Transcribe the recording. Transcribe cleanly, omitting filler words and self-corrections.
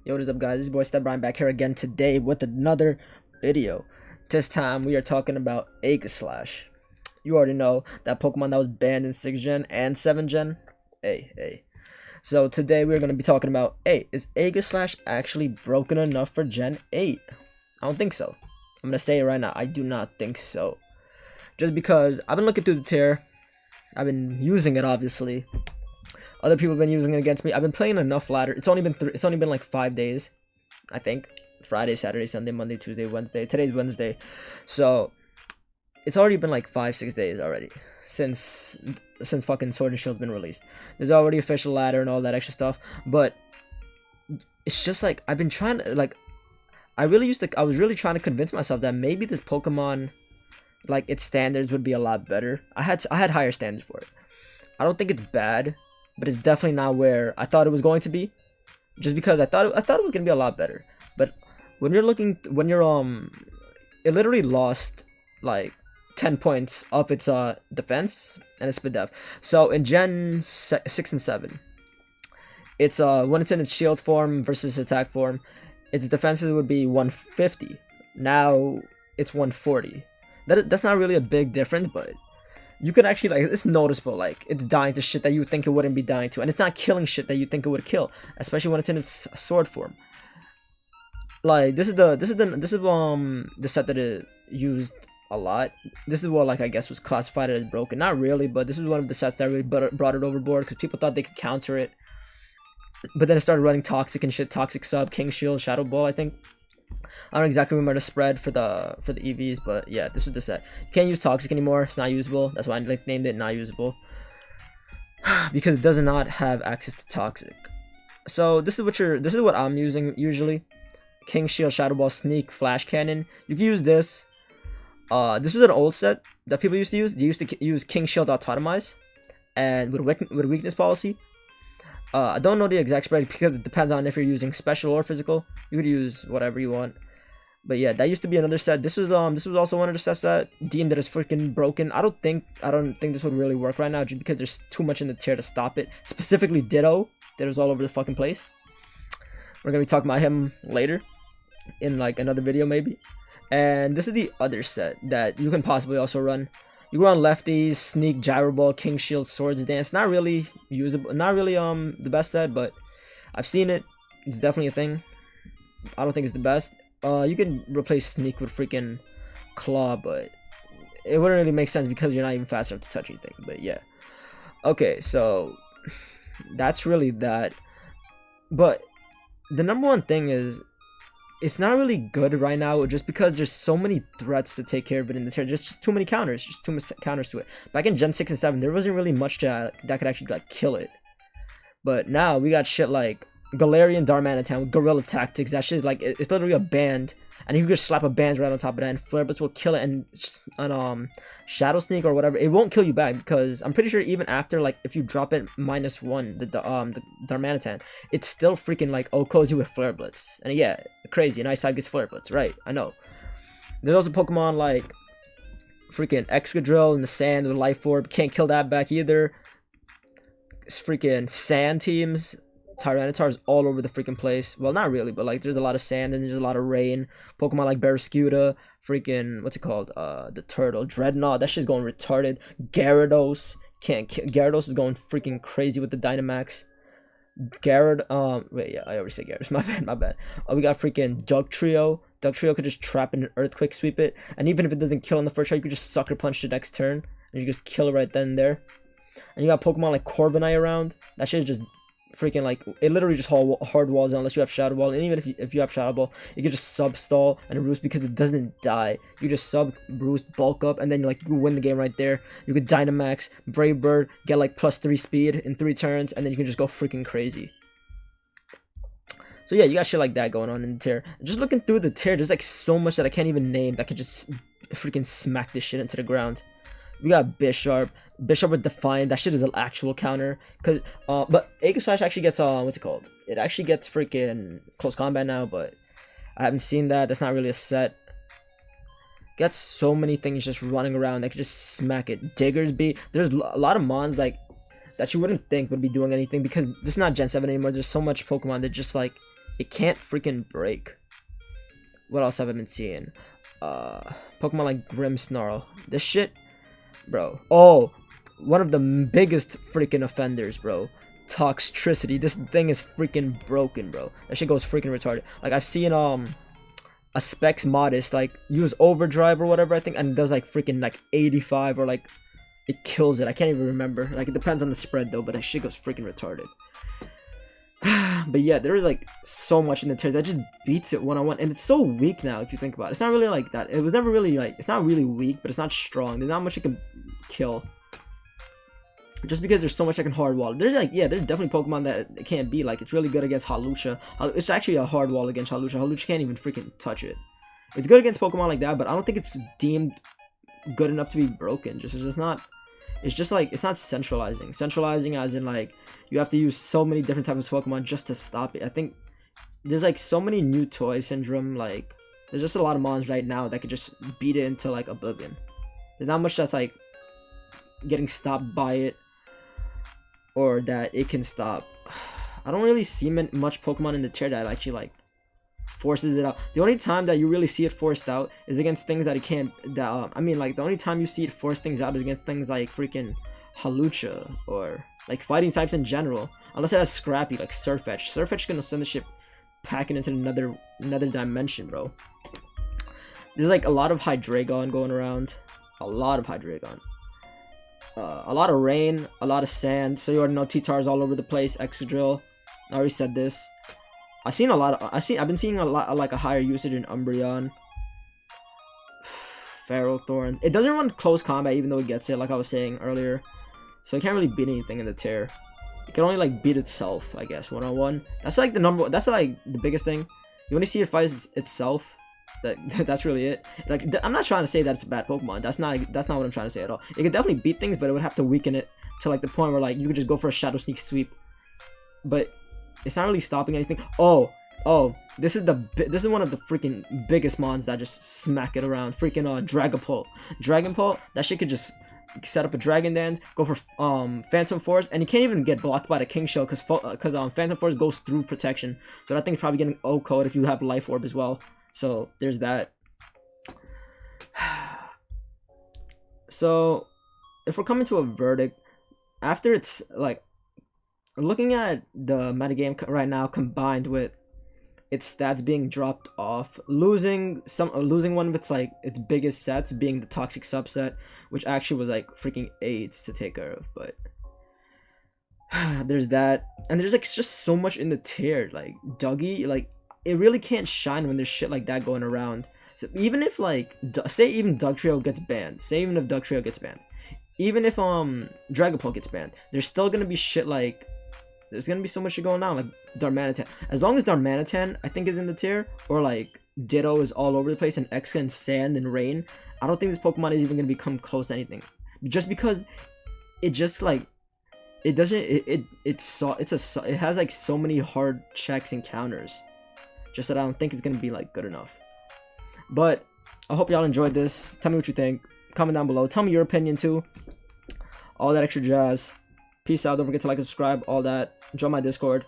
Yo, what is up, guys? This is your boy Stef Bryant back here again today with another video. This time we are talking about Aegislash. You already know that Pokemon that was banned in 6th gen and 7th gen. Hey. So today we're going to be talking about, is Aegislash actually broken enough for Gen 8? I don't think so. I'm going to say it right now. I do not think so. Just because I've been looking through the tier. I've been using it, obviously. Other people have been using it against me. I've been playing enough ladder. It's only been like 5 days, I think. Friday, Saturday, Sunday, Monday, Tuesday, Wednesday. Today's Wednesday, so it's already been like 5-6 days already since fucking Sword and Shield's been released. There's already official ladder and all that extra stuff, but it's just like I've been trying to like. I was really trying to convince myself that maybe this Pokemon, like its standards, would be a lot better. I had higher standards for it. I don't think it's bad, but it's definitely not where I thought it was going to be. Just because I thought it was gonna be a lot better. But when you're it literally lost like 10 points of its defense and its speed def. So in Gen 6 and 7, it's when it's in its shield form versus attack form, its defenses would be 150. Now it's 140. That's not really a big difference, but you can actually, like, it's noticeable. Like, it's dying to shit that you think it wouldn't be dying to, and it's not killing shit that you think it would kill, especially when it's in its sword form. Like, this is the set that it used a lot. This is what, like, I guess was classified as broken. Not really, but this is one of the sets that really brought it overboard because people thought they could counter it, but then it started running toxic and shit. Toxic sub, King Shield, Shadow Ball, I think. I don't exactly remember the spread for the EVs, but yeah, this was the set. You can't use Toxic anymore. It's not usable. That's why I named it not usable, because it does not have access to Toxic. So this is what I'm using usually. King Shield, Shadow Ball, Sneak, Flash Cannon. You can use this. This was an old set that people used to use. They used to use King Shield Autotomize, and with weakness policy. I don't know the exact spread because it depends on if you're using special or physical. You could use whatever you want. But yeah, that used to be another set. This was also one of the sets that deemed that is freaking broken. I don't think this would really work right now just because there's too much in the tier to stop it. Specifically Ditto. Ditto's all over the fucking place. We're gonna be talking about him later in like another video maybe. And this is the other set that you can possibly also run. You run Lefties, Sneak, Gyro Ball, King Shield, Swords Dance. Not really usable, not really the best set, but I've seen it. It's definitely a thing. I don't think it's the best. You can replace Sneak with freaking Claw, but it wouldn't really make sense because you're not even fast enough to touch anything. But yeah. Okay, so that's really that. But the number one thing is, it's not really good right now just because there's so many threats to take care of it in the tier. Just too many counters. Just too much counters to it. Back in Gen 6 and 7, there wasn't really much that could actually like kill it. But now we got shit like Galarian Darmanitan with Guerrilla Tactics. That shit is like, it's literally a band. And you can just slap a band right on top of that, and Flare Blitz will kill it. And Shadow Sneak or whatever, it won't kill you back because I'm pretty sure even after, like, if you drop it -1, the Darmanitan, it's still freaking like OHKOs you with Flare Blitz. And yeah, crazy. And Ice Type gets Flare Blitz, right? I know. There's also Pokemon like freaking Excadrill in the sand with Life Orb. Can't kill that back either. It's freaking sand teams. Tyranitar's all over the freaking place. Well, not really, but like there's a lot of sand and there's a lot of rain. Pokemon like Barraskewda, freaking what's it called? The turtle, Dreadnought. That shit's going retarded. Gyarados, Gyarados is going freaking crazy with the Dynamax. Wait, yeah, I already said Gyarados. My bad. We got freaking Dugtrio. Dugtrio could just trap an Earthquake Sweep it, and even if it doesn't kill in the first try, you could just Sucker Punch the next turn, and you just kill it right then and there. And you got Pokemon like Corviknight around. That shit is just freaking like, it literally just hard walls unless you have Shadow Ball. And even if you have Shadow Ball, you can just sub stall and roost because it doesn't die. You just sub, roost, bulk up, and then like you win the game right there. You could Dynamax, Brave Bird, get like +3 speed in 3 turns, and then you can just go freaking crazy. So yeah, you got shit like that going on in the tier. Just looking through the tier, there's like so much that I can't even name that could just freaking smack this shit into the ground. We got Bisharp with Defiant. That shit is an actual counter. But Aegislash actually gets what's it called? It actually gets freaking close combat now, but I haven't seen that. That's not really a set. Gets so many things just running around that could just smack it. Diggersby. There's a lot of mons that you wouldn't think would be doing anything because this is not Gen 7 anymore. There's so much Pokemon that just like It can't freaking break. What else have I been seeing? Pokemon like Grimmsnarl. This shit, bro. Oh, one of the biggest freaking offenders, bro. Toxtricity. This thing is freaking broken, bro. That shit goes freaking retarded. Like, I've seen a Specs Modest like use Overdrive or whatever, I think, and it does like freaking like 85, or like it kills it. I can't even remember. Like, it depends on the spread though, but that shit goes freaking retarded. But yeah, there is like so much in the tear that just beats it one-on-one, and it's so weak now if you think about it. It's not really like that. It was never really like, it's not really weak, but it's not strong. There's not much it can kill. Just because there's so much I can hard wall. There's like, yeah, there's definitely Pokemon that it can't beat. Like, it's really good against Hawlucha. It's actually a hard wall against Hawlucha. Hawlucha can't even freaking touch it. It's good against Pokemon like that, but I don't think it's deemed good enough to be broken. It's just not. It's just like, it's not centralizing. Centralizing as in like you have to use so many different types of Pokemon just to stop it. I think there's like so many new toy syndrome. Like, there's just a lot of mons right now that could just beat it into like oblivion. There's not much that's like getting stopped by it, or that it can stop. I don't really see much Pokemon in the tier that actually like forces it out. The only time that you really see it forced out is against things that it can't. I mean, like, the only time you see it force things out is against things like freaking Hawlucha, or like fighting types in general. Unless it has Scrappy, like Surfetch. Surfetch gonna send the shit packing into another dimension, bro. There's like a lot of Hydreigon going around. A lot of Hydreigon. A lot of rain, a lot of sand. So you already know T-Tar's all over the place. Excadrill. I already said this. I've been seeing a lot, like a higher usage in Umbreon. Ferrothorn. It doesn't run close combat even though it gets it, like I was saying earlier. So it can't really beat anything in the tier. It can only like beat itself, I guess, one-on-one. That's like that's like the biggest thing. You only see it fight itself. That's really it. Like, I'm not trying to say that it's a bad Pokemon. That's not what I'm trying to say at all. It can definitely beat things, but it would have to weaken it to like the point where like you could just go for a Shadow Sneak Sweep. But it's not really stopping anything. Oh, this is one of the freaking biggest mons that just smack it around. Freaking Dragapult, that shit could just set up a Dragon Dance, go for Phantom Force, and you can't even get blocked by the King Shell because Phantom Force goes through protection. So that thing's probably getting O-Code if you have Life Orb as well. So there's that. So if we're coming to a verdict, after it's like looking at the metagame right now combined with its stats being dropped off, losing one of its like its biggest sets being the Toxic subset, which actually was like freaking AIDS to take care of, but there's that. And there's like just so much in the tier, like Dougie, like it really can't shine when there's shit like that going around. So even if like say even Dugtrio gets banned, even if Dragapult gets banned, there's still gonna be shit like there's gonna be so much shit going on, like Darmanitan. As long as Darmanitan I think is in the tier, or like Ditto is all over the place, and X and Sand and Rain, I don't think this Pokemon is even gonna become close to anything, just because it just like it doesn't it has like so many hard checks and counters, just that I don't think it's gonna be like good enough. But I hope y'all enjoyed this. Tell me what you think. Comment down below. Tell me your opinion too. All that extra jazz. Peace out. Don't forget to like and subscribe. All that. Join my Discord.